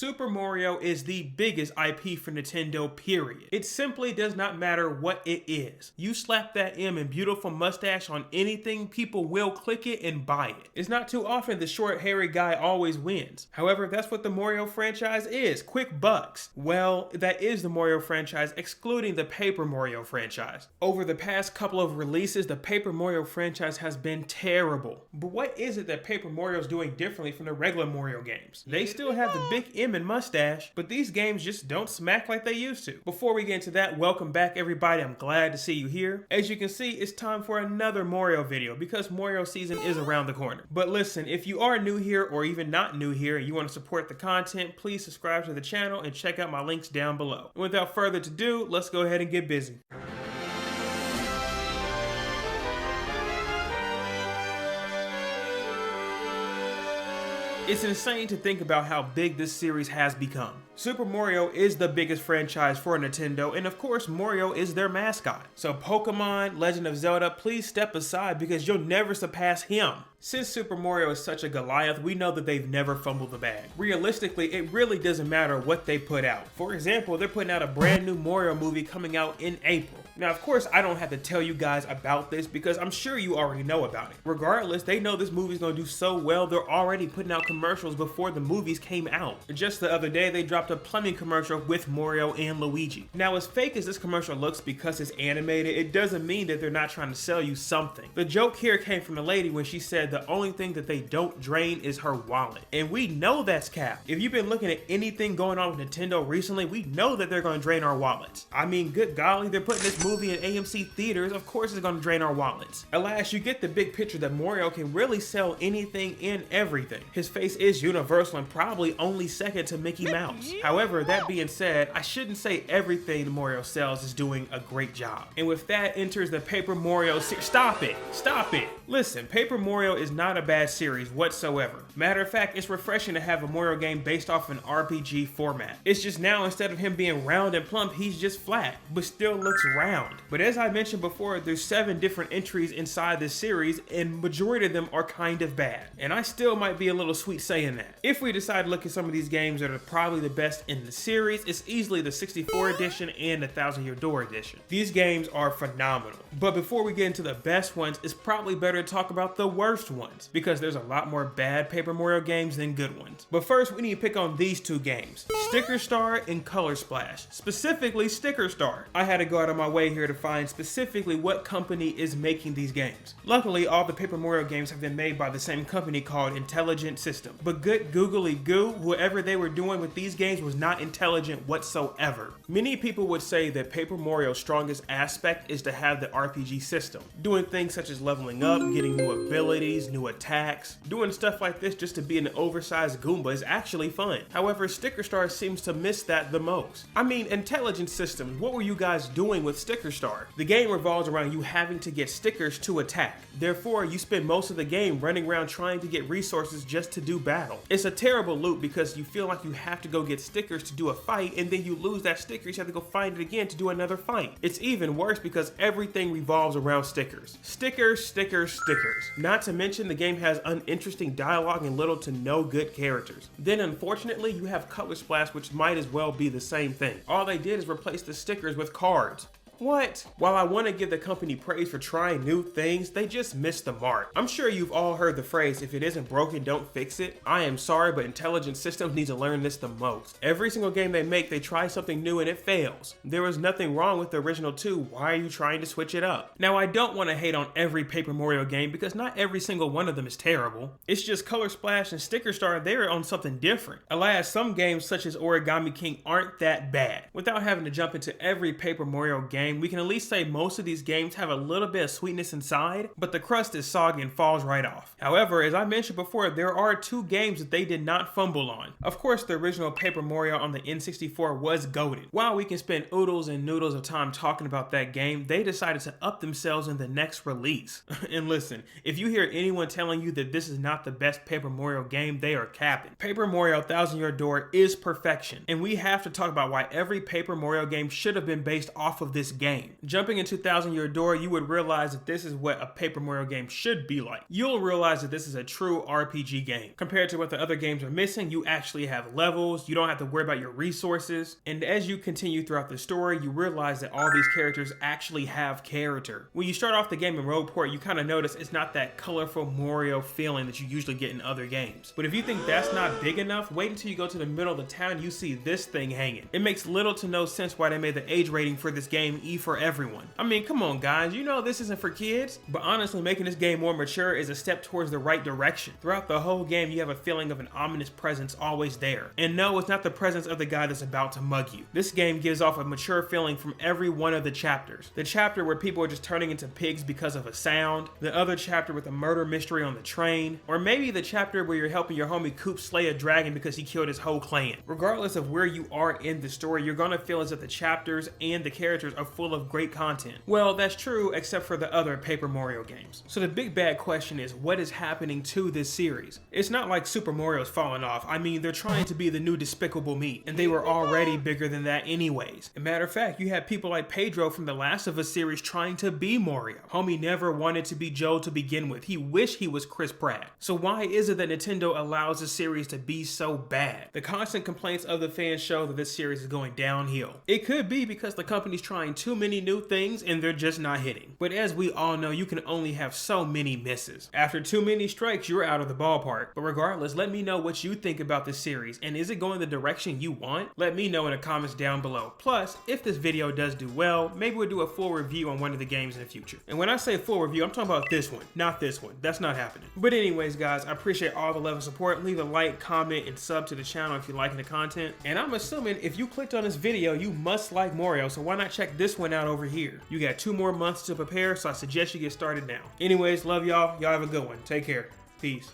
Super Mario is the biggest IP for Nintendo, period. It simply does not matter what it is. You slap that M and beautiful mustache on anything, people will click it and buy it. It's not too often the short hairy guy always wins. However, that's what the Mario franchise is, quick bucks. Well, that is the Mario franchise excluding the Paper Mario franchise. Over the past couple of releases, the Paper Mario franchise has been terrible. But what is it that Paper Mario is doing differently from the regular Mario games? They still have the big M and mustache, but these games just don't smack like they used to. Before we get into that, welcome back everybody. I'm glad to see you here. As you can see, it's time for another Mario video because Mario season is around the corner. But listen, if you are new here or even not new here and you want to support the content, please subscribe to the channel and check out my links down below. And without further ado, let's go ahead and get busy. It's insane to think about how big this series has become. Super Mario is the biggest franchise for Nintendo, and of course Mario is their mascot. So Pokemon, Legend of Zelda, please step aside because you'll never surpass him. Since Super Mario is such a Goliath, we know that they've never fumbled the bag. Realistically, it really doesn't matter what they put out. For example, they're putting out a brand new Mario movie coming out in April. Now, of course, I don't have to tell you guys about this because I'm sure you already know about it. Regardless, they know this movie's gonna do so well, they're already putting out commercials before the movies came out. Just the other day, they dropped a plumbing commercial with Mario and Luigi. Now, as fake as this commercial looks because it's animated, it doesn't mean that they're not trying to sell you something. The joke here came from the lady when she said the only thing that they don't drain is her wallet. And we know that's cap. If you've been looking at anything going on with Nintendo recently, we know that they're gonna drain our wallets. I mean, good golly, they're putting this movie in AMC theaters, of course it's gonna drain our wallets. Alas, you get the big picture that Mario can really sell anything and everything. His face is universal and probably only second to Mickey Mouse. However, that being said, I shouldn't say everything Mario sells is doing a great job. And with that enters the Paper Mario series. Stop it! Stop it! Listen, Paper Mario is not a bad series whatsoever. Matter of fact, it's refreshing to have a Mario game based off an RPG format. It's just now instead of him being round and plump, he's just flat, but still looks round. But as I mentioned before, there's 7 different entries inside this series, and majority of them are kind of bad. And I still might be a little sweet saying that. If we decide to look at some of these games that are probably the best in the series, it's easily the 64 edition and the Thousand Year Door edition. These games are phenomenal. But before we get into the best ones, it's probably better to talk about the worst ones, because there's a lot more bad Paper Mario games than good ones. But first, we need to pick on these 2 games, Sticker Star and Color Splash, specifically Sticker Star. I had to go out of my way here to find specifically what company is making these games. Luckily, all the Paper Mario games have been made by the same company called Intelligent System. But good googly goo, whoever they were doing with these games was not intelligent whatsoever. Many people would say that Paper Mario's strongest aspect is to have the RPG system, doing things such as leveling up, getting new abilities, new attacks. Doing stuff like this just to be an oversized Goomba is actually fun. However, Sticker Star seems to miss that the most. I mean, Intelligent Systems, what were you guys doing with Sticker Star? The game revolves around you having to get stickers to attack. Therefore, you spend most of the game running around trying to get resources just to do battle. It's a terrible loop because you feel like you have to go get stickers to do a fight, and then you lose that sticker, you have to go find it again to do another fight. It's even worse because everything revolves around stickers. Stickers, stickers, stickers. Not to mention the game has uninteresting dialogue and little to no good characters. Then unfortunately, you have Color Splash, which might as well be the same thing. All they did is replace the stickers with cards. What? While I want to give the company praise for trying new things, they just missed the mark. I'm sure you've all heard the phrase, if it isn't broken, don't fix it. I am sorry, but Intelligent Systems needs to learn this the most. Every single game they make, they try something new and it fails. There was nothing wrong with the original 2, why are you trying to switch it up? Now, I don't want to hate on every Paper Mario game because not every single one of them is terrible. It's just Color Splash and Sticker Star, they're on something different. Alas, some games such as Origami King aren't that bad. Without having to jump into every Paper Mario game, we can at least say most of these games have a little bit of sweetness inside, but the crust is soggy and falls right off. However, as I mentioned before, there are 2 games that they did not fumble on. Of course, the original Paper Mario on the N64 was goated. While we can spend oodles and noodles of time talking about that game, they decided to up themselves in the next release. And listen, if you hear anyone telling you that this is not the best Paper Mario game, they are capping. Paper Mario Thousand Year Door is perfection, and we have to talk about why every Paper Mario game should have been based off of this game. Jumping into Thousand Year Door, you would realize that this is what a Paper Mario game should be like. You'll realize that this is a true RPG game. Compared to what the other games are missing, you actually have levels, you don't have to worry about your resources, and as you continue throughout the story, you realize that all these characters actually have character. When you start off the game in Roadport, you kind of notice it's not that colorful Mario feeling that you usually get in other games. But if you think that's not big enough, wait until you go to the middle of the town and you see this thing hanging. It makes little to no sense why they made the age rating for this game E for everyone. I mean, come on guys, you know this isn't for kids, but honestly making this game more mature is a step towards the right direction. Throughout the whole game, you have a feeling of an ominous presence always there. And no, it's not the presence of the guy that's about to mug you. This game gives off a mature feeling from every one of the chapters. The chapter where people are just turning into pigs because of a sound, the other chapter with a murder mystery on the train, or maybe the chapter where you're helping your homie Coop slay a dragon because he killed his whole clan. Regardless of where you are in the story, you're gonna feel as if the chapters and the characters are full of great content. Well, that's true except for the other Paper Mario games. So the big bad question is, what is happening to this series? It's not like Super Mario's falling off. I mean, they're trying to be the new Despicable Me, and they were already bigger than that anyways. As a matter of fact, you have people like Pedro from the Last of Us series trying to be Mario. Homie never wanted to be Joe to begin with. He wished he was Chris Pratt. So why is it that Nintendo allows the series to be so bad? The constant complaints of the fans show that this series is going downhill. It could be because the company's trying too many new things and they're just not hitting. But as we all know, you can only have so many misses. After too many strikes, you're out of the ballpark. But regardless, let me know what you think about this series, and is it going the direction you want? Let me know in the comments down below. Plus, if this video does do well, maybe we'll do a full review on one of the games in the future. And when I say full review, I'm talking about this one, not this one. That's not happening. But anyways, guys, I appreciate all the love and support. Leave a like, comment, and sub to the channel if you're liking the content. And I'm assuming if you clicked on this video, you must like Mario, so why not check this one out over here? You got 2 more months to prepare, so I suggest you get started now. Anyways, love y'all. Y'all have a good one. Take care. Peace.